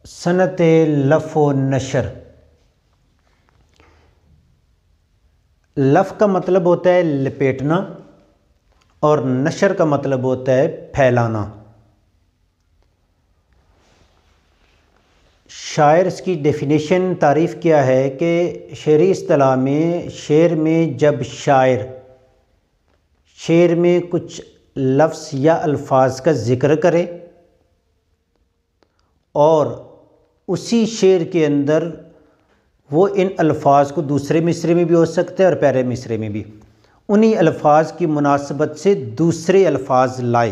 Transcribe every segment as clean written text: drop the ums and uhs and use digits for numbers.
صنعت لف و نشر۔ لف کا مطلب ہوتا ہے لپیٹنا اور نشر کا مطلب ہوتا ہے پھیلانا۔ شاعر اس کی ڈیفینیشن تعریف کیا ہے کہ شعری اصطلاح میں شعر میں جب شاعر شعر میں کچھ لفظ یا الفاظ کا ذکر کرے اور اسی شعر کے اندر وہ ان الفاظ کو دوسرے مصرعے میں بھی ہو سکتا ہے اور پہلے مصرعے میں بھی انہی الفاظ کی مناسبت سے دوسرے الفاظ لائے۔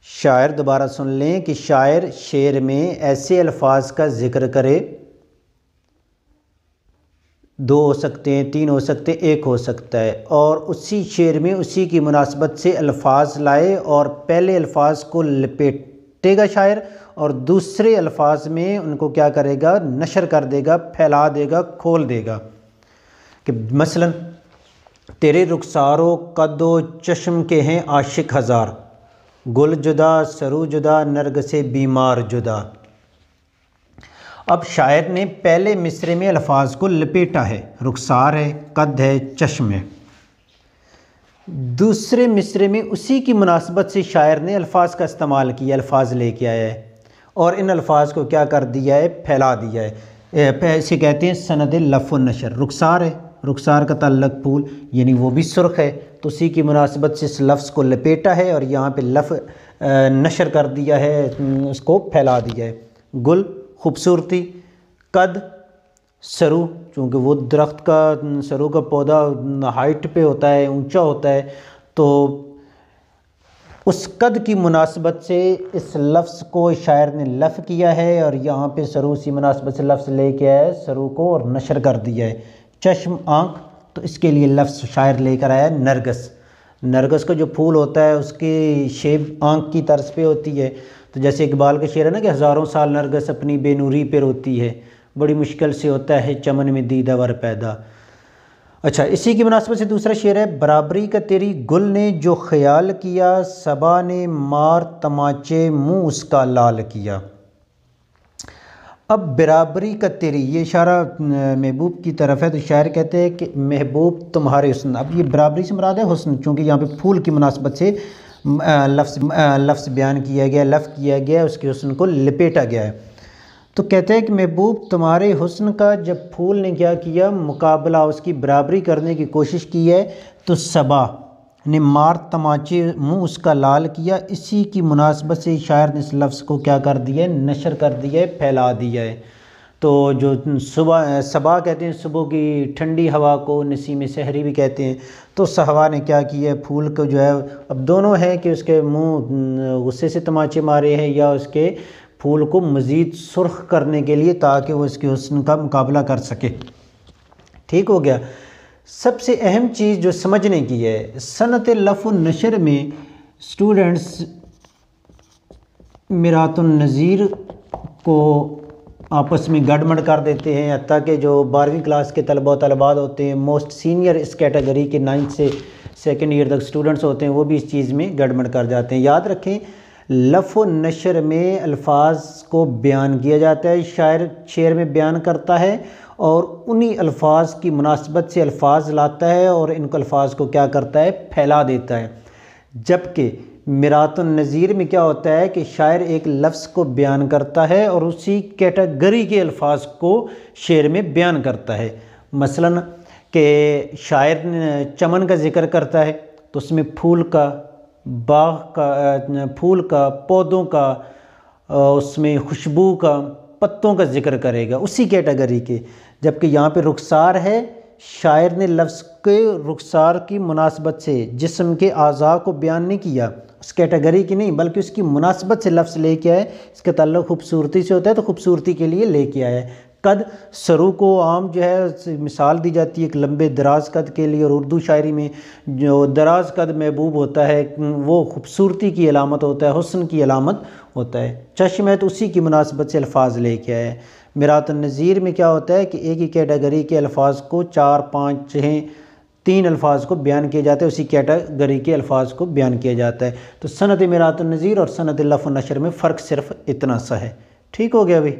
شاعر دوبارہ سن لیں کہ شاعر شعر میں ایسے الفاظ کا ذکر کرے، دو ہو سکتے ہیں، تین ہو سکتے ہیں، ایک ہو سکتا ہے، اور اسی شعر میں اسی کی مناسبت سے الفاظ لائے اور پہلے الفاظ کو لپیٹے گا شاعر اور دوسرے الفاظ میں ان کو کیا کرے گا، نشر کر دے گا، پھیلا دے گا، کھول دے گا۔ کہ مثلا تیرے رخسارو قد و چشم کے ہیں عاشق ہزار، گل جدا سرو جدا نرگس بیمار جدا۔ اب شاعر نے پہلے مصرعے میں الفاظ کو لپیٹا ہے، رخسار ہے، قد ہے، چشم ہے۔ دوسرے مصرعے میں اسی کی مناسبت سے شاعر نے الفاظ کا استعمال کیا، الفاظ لے کے آیا ہے اور ان الفاظ کو کیا کر دیا ہے، پھیلا دیا ہے۔ اسے کہتے ہیں صنعت لف و نشر۔ رخسار ہے، رخسار کا تعلق پھول یعنی وہ بھی سرخ ہے تو اسی کی مناسبت سے اس لفظ کو لپیٹا ہے اور یہاں پہ نشر کر دیا ہے، اس کو پھیلا دیا ہے۔ گل خوبصورتی، قد سرو چونکہ وہ درخت کا سرو کا پودا ہائٹ پہ ہوتا ہے، اونچا ہوتا ہے، تو اس قد کی مناسبت سے اس لفظ کو شاعر نے لف کیا ہے اور یہاں پہ سرو اسی مناسبت سے لفظ لے کے آیا ہے سرو کو اور نشر کر دیا ہے۔ چشم آنکھ، تو اس کے لیے لفظ شاعر لے کر آیا نرگس۔ نرگس کا جو پھول ہوتا ہے اس کی شیپ آنکھ کی طرز پہ ہوتی ہے، تو جیسے اقبال کا شعر ہے نا کہ ہزاروں سال نرگس اپنی بے نوری پہ روتی ہے، بڑی مشکل سے ہوتا ہے چمن میں دیدہ ور پیدا۔ اچھا، اسی کی مناسبت سے دوسرا شعر ہے، برابری کا تیری گل نے جو خیال کیا، صبا نے مار تماچے منہ اس کا لال کیا۔ اب برابری کا تیری، یہ اشارہ محبوب کی طرف ہے، تو شاعر کہتے ہیں کہ محبوب تمہارے حسن۔ اب یہ برابری سے مراد ہے حسن، چونکہ یہاں پہ پھول کی مناسبت سے لفظ بیان کیا گیا، لف کیا گیا، اس کے حسن کو لپیٹا گیا ہے۔ تو کہتے ہیں کہ محبوب تمہارے حسن کا جب پھول نے کیا کیا، مقابلہ اس کی برابری کرنے کی کوشش کی ہے، تو صبا نے مار تماچے منہ اس کا لال کیا، اسی کی مناسبت سے شاعر نے اس لفظ کو کیا کر دیا ہے، نشر کر دیا ہے، پھیلا دیا ہے۔ تو جو صبا کہتے ہیں صبح کی ٹھنڈی ہوا کو، نسیم سحری بھی کہتے ہیں، تو اس ہوا نے کیا کیا ہے، پھول کو جو ہے، اب دونوں ہیں کہ اس کے منہ غصے سے تماچے مارے ہیں یا اس کے پھول کو مزید سرخ کرنے کے لیے تاکہ وہ اس کے حسن کا مقابلہ کر سکے۔ ٹھیک ہو گیا۔ سب سے اہم چیز جو سمجھنے کی ہے، صنعت لف و نشر میں اسٹوڈنٹس میرات النظیر کو آپس میں گڑبڑ کر دیتے ہیں، حتیٰ کہ جو 12ویں کلاس کے طلبہ و طالبات ہوتے ہیں، موسٹ سینئر اس کیٹیگری کے 9 سے 2nd ایئر تک اسٹوڈنٹس ہوتے ہیں، وہ بھی اس چیز میں گڑبڑ کر جاتے ہیں۔ یاد رکھیں، لف و نشر میں الفاظ کو بیان کیا جاتا ہے، شاعر شعر میں بیان کرتا ہے اور انہی الفاظ کی مناسبت سے الفاظ لاتا ہے اور ان کو الفاظ کو کیا کرتا ہے، پھیلا دیتا ہے۔ جبکہ میرات النظیر میں کیا ہوتا ہے کہ شاعر ایک لفظ کو بیان کرتا ہے اور اسی کیٹیگری کے الفاظ کو شعر میں بیان کرتا ہے۔ مثلا کہ شاعر چمن کا ذکر کرتا ہے تو اس میں پھول کا، باغ کا، پھول کا، پودوں کا، اس میں خوشبو کا، پتوں کا ذکر کرے گا اسی کیٹیگری کے۔ جبکہ یہاں پہ رخسار ہے، شاعر نے لفظ کے رخسار کی مناسبت سے جسم کے اعضاء کو بیان نہیں کیا، اس کیٹیگری کی نہیں بلکہ اس کی مناسبت سے لفظ لے کے آئے۔ اس کا تعلق خوبصورتی سے ہوتا ہے تو خوبصورتی کے لیے لے کے آیا ہے۔ قد، سرو کو عام جو ہے مثال دی جاتی ہے ایک لمبے دراز قد کے لیے، اور اردو شاعری میں جو دراز قد محبوب ہوتا ہے وہ خوبصورتی کی علامت ہوتا ہے، حسن کی علامت ہوتا ہے۔ چشم ہے تو اسی کی مناسبت سے الفاظ لے کے آئے۔ میرات النظیر میں کیا ہوتا ہے کہ ایک ہی کیٹیگری کے الفاظ کو 4 5 6 3 الفاظ کو بیان کیا جاتا ہے، اسی کیٹیگری کے الفاظ کو بیان کیا جاتا ہے۔ تو سند امارات النظیر اور سند لفظ و نشر میں فرق صرف اتنا سا ہے۔ ٹھیک ہو گیا بھائی؟